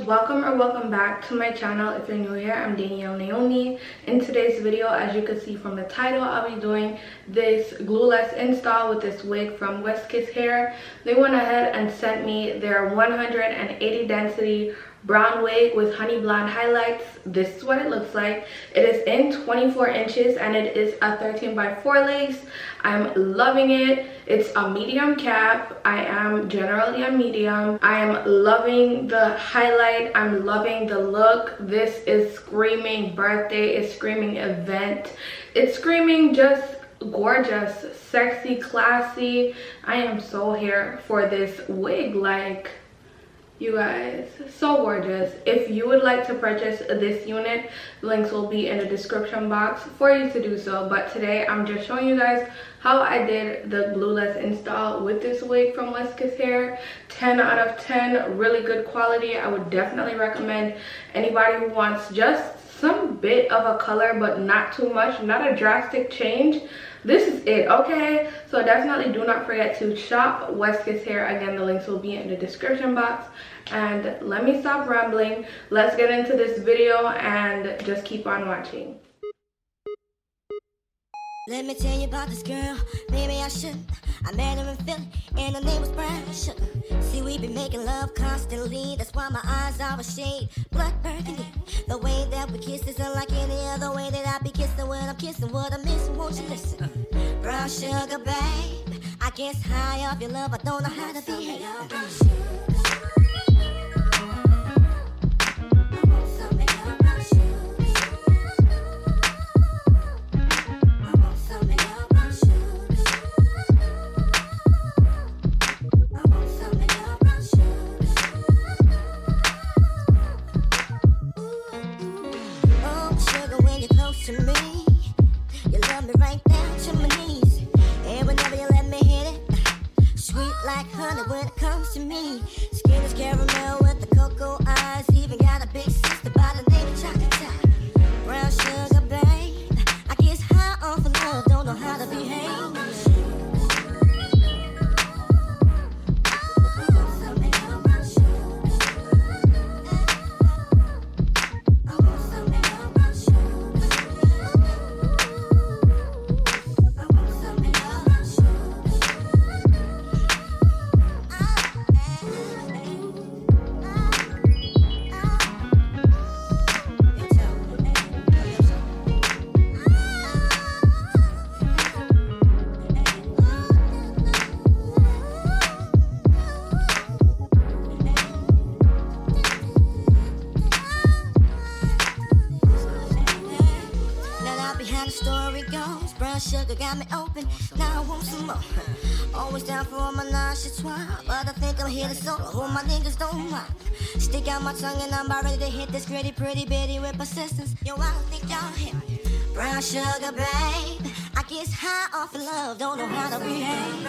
welcome or welcome back to my channel. If you're new here, I'm Danielle Naomi. In today's video, as you can see from the title, I'll be doing this glueless install with this wig from WestKiss hair. They went ahead and sent me their 180 density brown wig with honey blonde highlights. This is what it looks like. It is in 24 inches and it is a 13x4 lace. I'm loving it. It's a medium cap. I am generally a medium. I am loving the highlight. I'm loving the look. This is screaming birthday. It's screaming event. It's screaming just gorgeous, sexy, classy. I am so here for this wig. Like, you guys, so gorgeous. If you would like to purchase this unit, links will be in the description box for you to do so. But today I'm just showing you guys how I did the glueless install with this wig from WestKiss hair. 10 out of 10, really good quality. I would definitely recommend anybody who wants just some bit of a color but not too much, not a drastic change. This is it, okay? So definitely do not forget to shop WestKiss hair. Again, the links will be in the description box. And let me stop rambling. Let's get into this video and just keep on watching. Let me tell you about this girl, maybe I shouldn't. I met her in Philly, and her name was Brown Sugar. See, we been making love constantly, that's why my eyes are a shade blood burgundy. The way that we kiss isn't like any other way that I be kissing when I'm kissing what I'm missing, won't you listen? Brown sugar, babe, I guess high off your love, I don't know how to behave. To me, you love me right down to my knees, and whenever you let me hit it, sweet like honey when it comes to me. Skin is caramel with the cocoa eyes, even got a big sister by the name of Chocolate. Brown sugar, babe, I guess high off of love, don't know how to behave. Story goes, brown sugar got me open, now I want some more. Always down for all my nauseous swine, but I think I'm here to solo, hope my niggas don't mind. Stick out my tongue and I'm about ready to hit this gritty, pretty bitty with persistence. Yo, I don't think y'all hit me. Brown sugar, babe, I guess high off of love, don't know how to behave.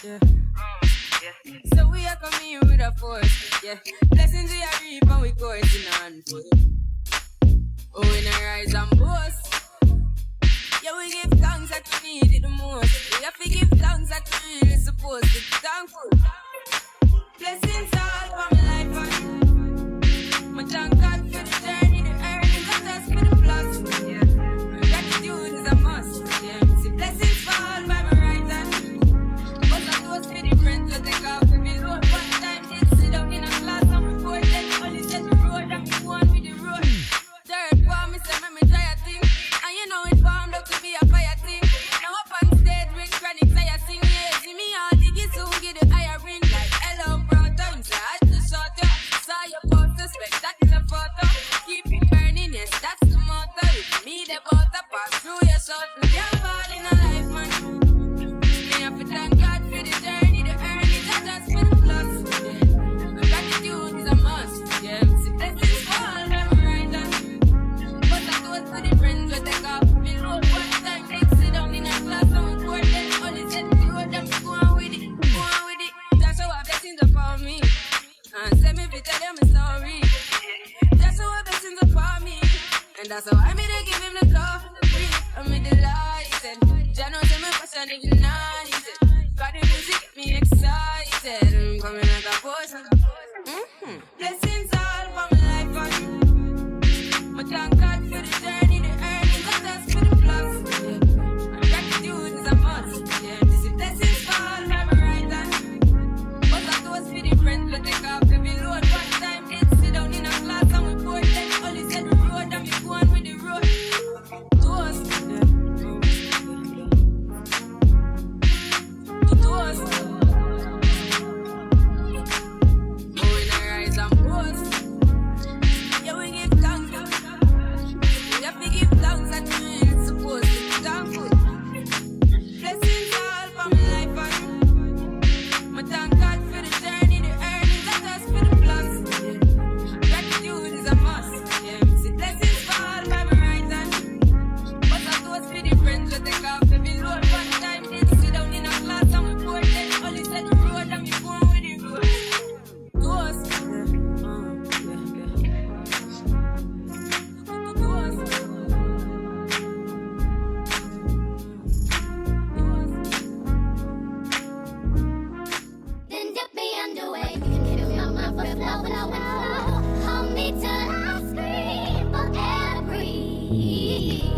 Yeah. So we are coming with a force, yeah. Blessings we are reap and we coursing on foot. Oh, we not rise and boast. Yeah, we give thanks that we need it the most. We have to give thanks that we really supposed to be thankful. Blessings all for my life and my thank God for the journey, the earnings, and us for the plus. Yeah, gratitude is a must. Yeah, see blessings fall by my right hand. But I toast for the friends to take off with me load. One time did sit up in a class and report that only said the road and me one with the road. Third for me say me try a thing, and you know it formed up to be a fire thing. Now up on stage with chronic, I sing, yeah, see me all dig it so fi tell you my story. That's how blessings upon me, and that's how I made to give him the glory. I'm delighted. Jah knows my passion ignited. Got the music get me excited. I'm coming like a poison. Blessings all for my life and my thank God for the journey, the earnings, and that's for the plus. Yeah. Gratitude is a must. Yeah. This is blessings fall from my right hand. But that was for the friends we take off every load. One time did sit down in a class and we poured them. Only said the road and we go on with the road. Toast. Yeah. Toast. Oh, in the rise and boast. Yeah, we give thanks. We have to give thanks and we supposed to be thankful. Blessings all for my life and my thank God for the journey, the earnings, and us for the plus. Yeah. Gratitude is a must. Yeah. See blessings fall by my right hand, but that was for the friends we take off every load. One time did sit down in a class and we poured them. Only said the road and we go on with the road. Toast. Then dip me underway. You can hit me on my foot, flow. Hold me till I scream for air to breathe,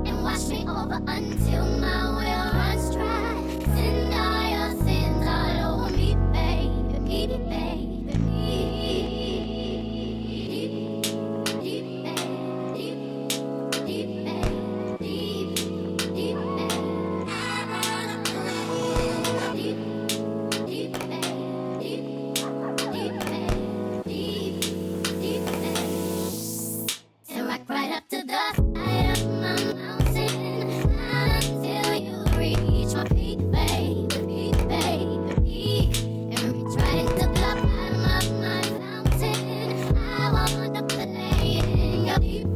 and wash me over until my will runs dry. Send all your sins all over me, baby, baby, and rock right up to the side of my mountain until you reach my feet, baby, and reach right into the bottom of my fountain. I want to play in your deep,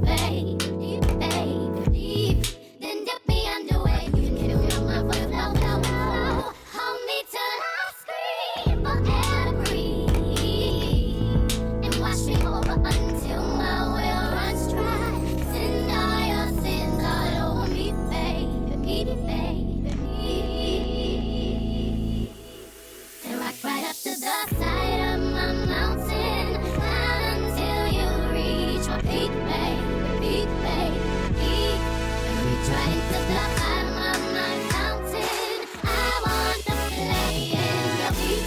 then dip me underway. You can hit me on my foot, flow. Hold me till I scream for air to breathe, and wash me over until my will runs dry. Send all your sins all over me, baby, and rock right up to the side of my mountain until you reach my feet, baby, and reach right into the bottom of my fountain. I want to play in your deep,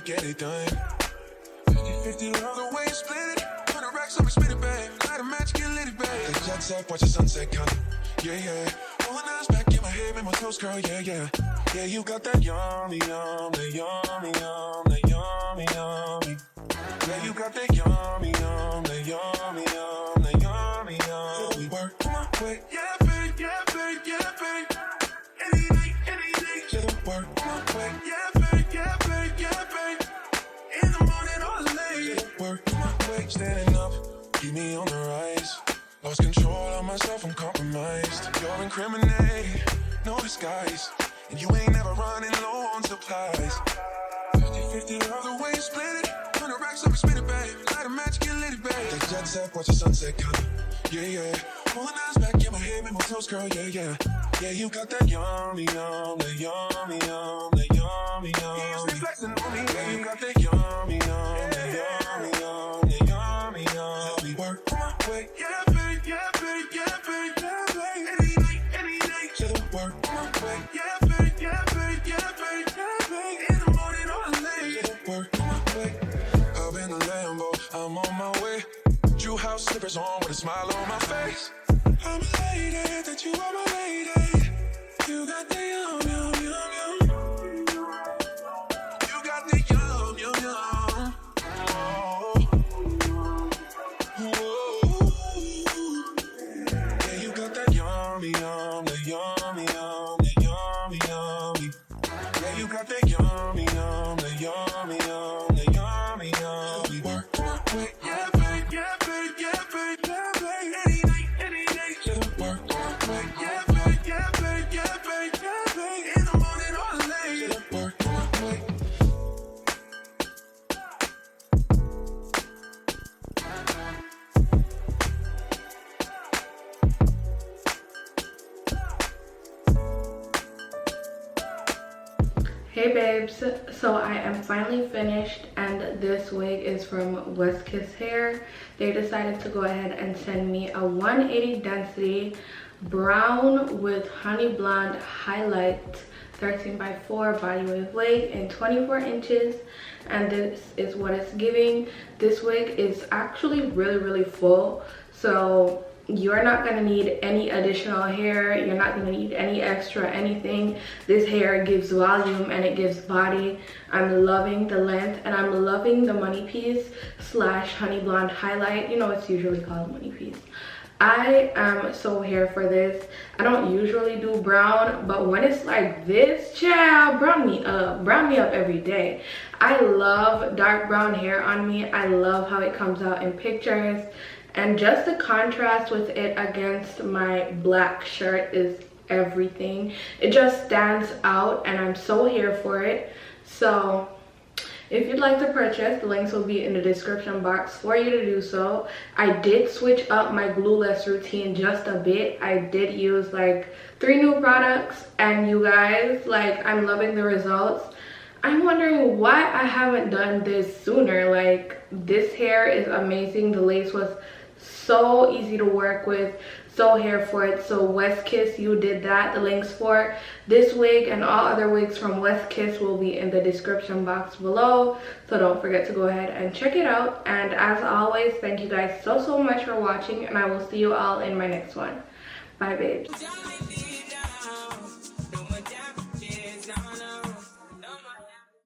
get it done. 50-50 all the way, split it. 100 racks, so we split it, babe. Light a match, get lit, babe. The jet set, watch the sunset coming. Yeah, yeah. Rolling eyes back in my head, make my toes curl, yeah, yeah. Yeah, you got that yummy, yum, that yummy, yum, that yummy, yummy. Yeah, you got that yummy, yum, that yummy, yum, that yummy, yum. We work my way, yeah, babe, yeah, babe, yeah, babe. Any day, to the work my way, yeah, babe, yeah, babe, yeah, babe. In the morning or late, to the work my way. Standing up, keep me on the rise. Lost control of myself, I'm compromised. You're incriminating, no disguise. And you ain't never running low on supplies. 50-50, all the way you split it. 100 racks up and spin it, babe. Light a match, get lit, babe. Take jet set, watch the sunset come. Yeah, yeah. Pulling eyes back in my head, make my toes curl, yeah, yeah. Yeah, you got that yummy, yum, that yummy, yum, that yummy, yum. You used to be flexing on me. Yeah, you got that yummy, yum, that yummy, yum, that yummy, yum. We work my way, yeah, babe, yeah, babe, yeah, babe, yeah, babe. Any day, to the work my way, yeah, babe, yeah, babe, yeah, babe, yeah, babe. In the morning or late, to the work my way. Up in the Lambo, I'm on my way. True house slippers on with a smile on my face. I'm a lady, that you are my lady. You got the yum, yum, yum, yum. You got the yum, yum, yum. Whoa. Yeah, you got that yummy, yum, the yummy, yum, the yummy, yummy. Yeah, you got that yummy, yum, the yummy, yum, the yummy, yum. We work my way, yeah, babe, yeah, babe, yeah, babe, yeah, babe. Any day, to the work my way, yeah, babe, yeah, babe, yeah, babe, yeah, babe. In the morning or late, to the work my way. Hey babes, so I am finally finished and this wig is from WestKiss Hair. They decided to go ahead and send me a 180 density brown with honey blonde highlight 13x4 body wave wig in 24 inches, and this is what it's giving. This wig is actually really full, so you're not going to need any additional hair. You're not going to need any extra anything. This hair gives volume and it gives body. I'm loving the length and I'm loving the money piece slash honey blonde highlight. You know, it's usually called money piece. I am so here for this. I don't usually do brown, but when it's like this, child, brown me up every day. I love dark brown hair on me. I love how it comes out in pictures. And just the contrast with it against my black shirt is everything. It just stands out and I'm so here for it. So if you'd like to purchase, the links will be in the description box for you to do so. I did switch up my Glueless routine just a bit. I did use like 3 new products, and you guys, like, I'm loving the results. I'm wondering why I haven't done this sooner. Like, this hair is amazing. The lace was so easy to work with, so here for it. So WestKiss, you did that. The links for this wig and all other wigs from WestKiss will be in the description box below, so don't forget to go ahead and check it out. And as always, thank you guys so much for watching, and I will see you all in my next one. Bye babes.